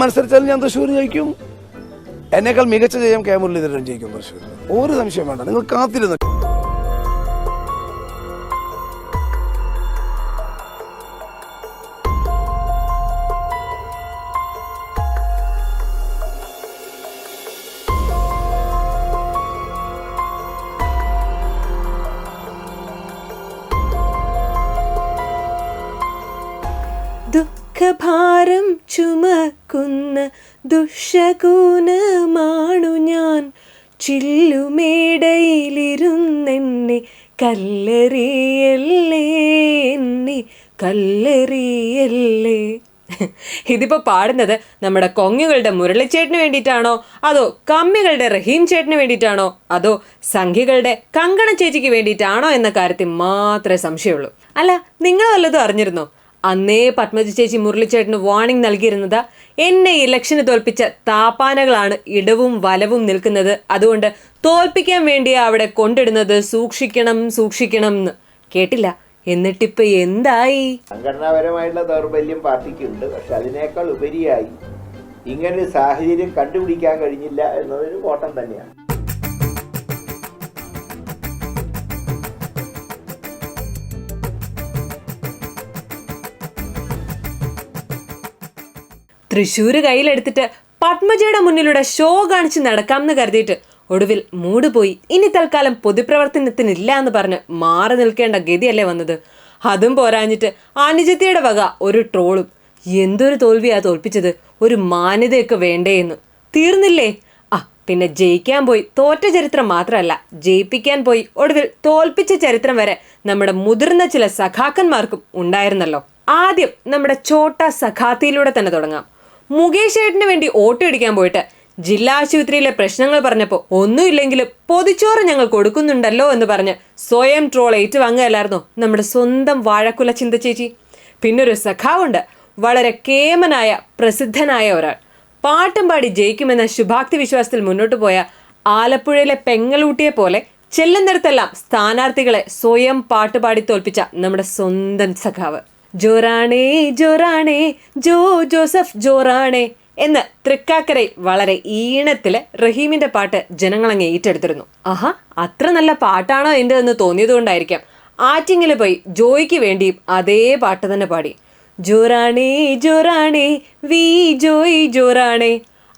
മത്സരിച്ചാൽ ഞാൻ തൃശ്ശൂർ ജയിക്കും. എന്നേക്കാൾ മികച്ച ജയം കെ മുരളീധരൻ ജയിക്കും തൃശ്ശൂർ. ഒരു സംശയം വേണ്ട, നിങ്ങൾ കാത്തിരുന്നു. ദുഃഖഭാരം ചുമക്കുന്ന ദുഷഗുണമാണു ഞാൻ, ചില്ലുമേടയിലിരുന്നെന്നെ കല്ലെറിയല്ലേ, എന്നെ കല്ലെറിയല്ലേ. ഇതിപ്പോൾ പാടുന്നത് നമ്മുടെ കൊങ്ങുകളുടെ മുരളിച്ചേട്ടന് വേണ്ടിയിട്ടാണോ, അതോ കമ്മികളുടെ റഹീം ചേട്ടന് വേണ്ടിയിട്ടാണോ, അതോ സംഘികളുടെ കങ്കണ ചേച്ചിക്ക് വേണ്ടിയിട്ടാണോ എന്ന കാര്യത്തിൽ മാത്രമേ സംശയമുള്ളൂ. അല്ല, നിങ്ങൾ വല്ലതും അറിഞ്ഞിരുന്നോ? അന്നേ പത്മജ ചേച്ചി മുരളിച്ചേട്ടന് വാർണിംഗ് നൽകിയിരുന്നത്, എന്നെ ഇലക്ഷന് തോൽപ്പിച്ച താപ്പാനകളാണ് ഇടവും വലവും നിൽക്കുന്നത്, അതുകൊണ്ട് തോൽപ്പിക്കാൻ വേണ്ടിയാ അവിടെ കൊണ്ടിടുന്നത്, സൂക്ഷിക്കണം സൂക്ഷിക്കണം എന്ന്. കേട്ടില്ല? എന്നിട്ടിപ്പോ എന്തായി? സംഘടനാപരമായിട്ടുള്ള ദൗർബല്യം പാർട്ടിക്കുണ്ട്. പക്ഷെ അതിനേക്കാൾ ഉപരിയായി ഇങ്ങനൊരു സാഹചര്യം കണ്ടുപിടിക്കാൻ കഴിഞ്ഞില്ല എന്നതൊരു കോട്ടം തന്നെയാണ്. തൃശ്ശൂര് കയ്യിലെടുത്തിട്ട് പത്മജയുടെ മുന്നിലൂടെ ഷോ കാണിച്ച് നടക്കാമെന്ന് കരുതിയിട്ട് ഒടുവിൽ മൂട് പോയി. ഇനി തൽക്കാലം പൊതുപ്രവർത്തനത്തിനില്ല എന്ന് പറഞ്ഞ് മാറി നിൽക്കേണ്ട ഗതിയല്ലേ വന്നത്. അതും പോരാഞ്ഞിട്ട് അനുജത്തിയുടെ വക ഒരു ട്രോളും. എന്തൊരു തോൽവിയാ തോൽപ്പിച്ചത്, ഒരു മാന്യതയൊക്കെ വേണ്ടേ എന്ന്. തീർന്നില്ലേ? പിന്നെ ജയിക്കാൻ പോയി തോറ്റ ചരിത്രം മാത്രമല്ല, ജയിപ്പിക്കാൻ പോയി ഒടുവിൽ തോൽപ്പിച്ച ചരിത്രം വരെ നമ്മുടെ മുതിർന്ന ചില സഖാക്കന്മാർക്കും ഉണ്ടായിരുന്നല്ലോ. ആദ്യം നമ്മുടെ ചോട്ട സഖാത്തിയിലൂടെ തന്നെ തുടങ്ങാം. മുകേഷ് ഏട്ടന് വേണ്ടി വോട്ട് അടിക്കാൻ പോയിട്ട് ജില്ലാ ആശുപത്രിയിലെ പ്രശ്നങ്ങൾ പറഞ്ഞപ്പോൾ ഒന്നുമില്ലെങ്കിലും പൊതിച്ചോറ് ഞങ്ങൾ കൊടുക്കുന്നുണ്ടല്ലോ എന്ന് പറഞ്ഞ് സ്വയം ട്രോൾ ഏറ്റുവാങ്ങുകയല്ലായിരുന്നോ നമ്മുടെ സ്വന്തം വാഴക്കുല ചിന്ത ചേച്ചി. പിന്നൊരു സഖാവുണ്ട്, വളരെ കേമനായ പ്രസിദ്ധനായ ഒരാൾ. പാട്ടും പാടി ജയിക്കുമെന്ന ശുഭാക്തി വിശ്വാസത്തിൽ മുന്നോട്ട് പോയ ആലപ്പുഴയിലെ പെങ്ങളൂട്ടിയെ പോലെ ചെല്ലുന്നിടത്തെല്ലാം സ്ഥാനാർത്ഥികളെ സ്വയം പാട്ടുപാടി തോൽപ്പിച്ച നമ്മുടെ സ്വന്തം സഖാവ്. ജോറാണേ ജോറാണേ ജോ ജോസഫ് ജോറാണേ എന്ന് തൃക്കാക്കരയിൽ വളരെ ഈണത്തില് റഹീമിന്റെ പാട്ട് ജനങ്ങളങ്ങ് ഏറ്റെടുത്തിരുന്നു. അത്ര നല്ല പാട്ടാണോ എൻ്റെ എന്ന് തോന്നിയതുകൊണ്ടായിരിക്കാം ആറ്റിങ്ങിൽ പോയി ജോയ്ക്ക് വേണ്ടിയും അതേ പാട്ട് തന്നെ പാടി. ജോറാണേ ജോറാണേ വി ജോയ് ജോറാണേ.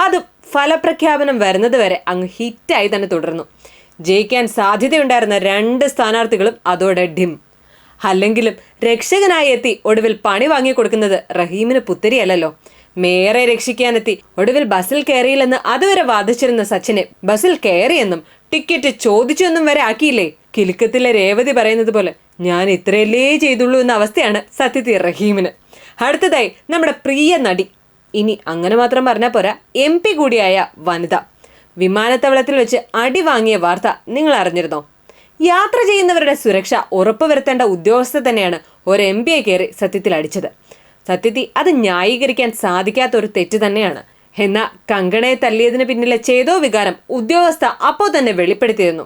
അതും ഫലപ്രഖ്യാപനം വരുന്നത് വരെ അങ്ങ് ഹിറ്റായി തന്നെ തുടർന്നു. ജയിക്കാൻ സാധ്യതയുണ്ടായിരുന്ന 2 സ്ഥാനാർത്ഥികളും അതോടെ ഡിം. അല്ലെങ്കിലും രക്ഷകനായി എത്തി ഒടുവിൽ പണി വാങ്ങിക്കൊടുക്കുന്നത് റഹീമിന് പുത്തരിയല്ലോ. മേയറെ രക്ഷിക്കാനെത്തി ഒടുവിൽ ബസ്സിൽ കയറിയില്ലെന്ന് അതുവരെ വാദിച്ചിരുന്ന സച്ചിനെ ബസ്സിൽ കയറിയെന്നും ടിക്കറ്റ് ചോദിച്ചെന്നും വരെ ആക്കിയില്ലേ. കിലുക്കത്തിലെ രേവതി പറയുന്നത് പോലെ ഞാൻ ഇത്രയല്ലേ ചെയ്തുള്ളൂ എന്ന അവസ്ഥയാണ് സത്യത്തിൽ റഹീമിന്. അടുത്തതായി നമ്മുടെ പ്രിയ നടി. ഇനി അങ്ങനെ മാത്രം പറഞ്ഞാൽ പോരാ, MP കൂടിയായ വനിത. വിമാനത്താവളത്തിൽ വെച്ച് അടി വാങ്ങിയ വാർത്ത നിങ്ങൾ അറിഞ്ഞിരുന്നോ? യാത്ര ചെയ്യുന്നവരുടെ സുരക്ഷ ഉറപ്പുവരുത്തേണ്ട ഉദ്യോഗസ്ഥർ തന്നെയാണ് ഒരു MP കയറി സത്യത്തിൽ അടിച്ചത്. സത്യത്തിൽ അത് ന്യായീകരിക്കാൻ സാധിക്കാത്ത ഒരു തെറ്റ് തന്നെയാണ്. എന്നാൽ കങ്കണയെ തല്ലിയതിന് പിന്നിലെ ചേതോ വികാരം ഉദ്യോഗസ്ഥ അപ്പോൾ തന്നെ വെളിപ്പെടുത്തിയിരുന്നു.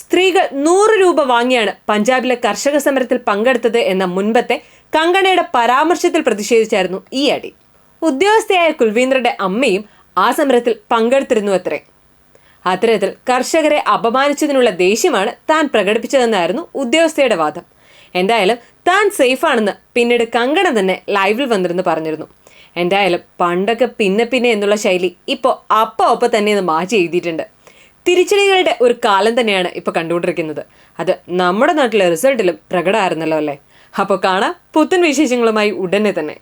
സ്ത്രീകൾ 100 രൂപ വാങ്ങിയാണ് പഞ്ചാബിലെ കർഷക സമരത്തിൽ പങ്കെടുത്തത് എന്ന മുൻപത്തെ കങ്കണയുടെ പരാമർശത്തിൽ പ്രതിഷേധിച്ചായിരുന്നു ഈ അടി. ഉദ്യോഗസ്ഥയായ കുൽവീന്ദ്രയുടെ അമ്മയും ആ സമരത്തിൽ പങ്കെടുത്തിരുന്നു അത്രേ. അത്തരത്തിൽ കർഷകരെ അപമാനിച്ചതിനുള്ള ദേഷ്യമാണ് താൻ പ്രകടിപ്പിച്ചതെന്നായിരുന്നു ഉദ്യോഗസ്ഥയുടെ വാദം. എന്തായാലും താൻ സേഫാണെന്ന് പിന്നീട് കങ്കണ തന്നെ ലൈവിൽ വന്നിരുന്നു പറഞ്ഞിരുന്നു. എന്തായാലും പണ്ടൊക്കെ പിന്നെ എന്നുള്ള ശൈലി ഇപ്പോൾ ഒപ്പം തന്നെ മാറ്റി എഴുതിയിട്ടുണ്ട്. തിരിച്ചടികളുടെ ഒരു കാലം തന്നെയാണ് ഇപ്പോൾ കണ്ടുകൊണ്ടിരിക്കുന്നത്. അത് നമ്മുടെ നാട്ടിലെ റിസൾട്ടിലും പ്രകടമായിരുന്നല്ലോ അല്ലേ. അപ്പോൾ കാണാം പുത്തൻ വിശേഷങ്ങളുമായി ഉടനെ തന്നെ.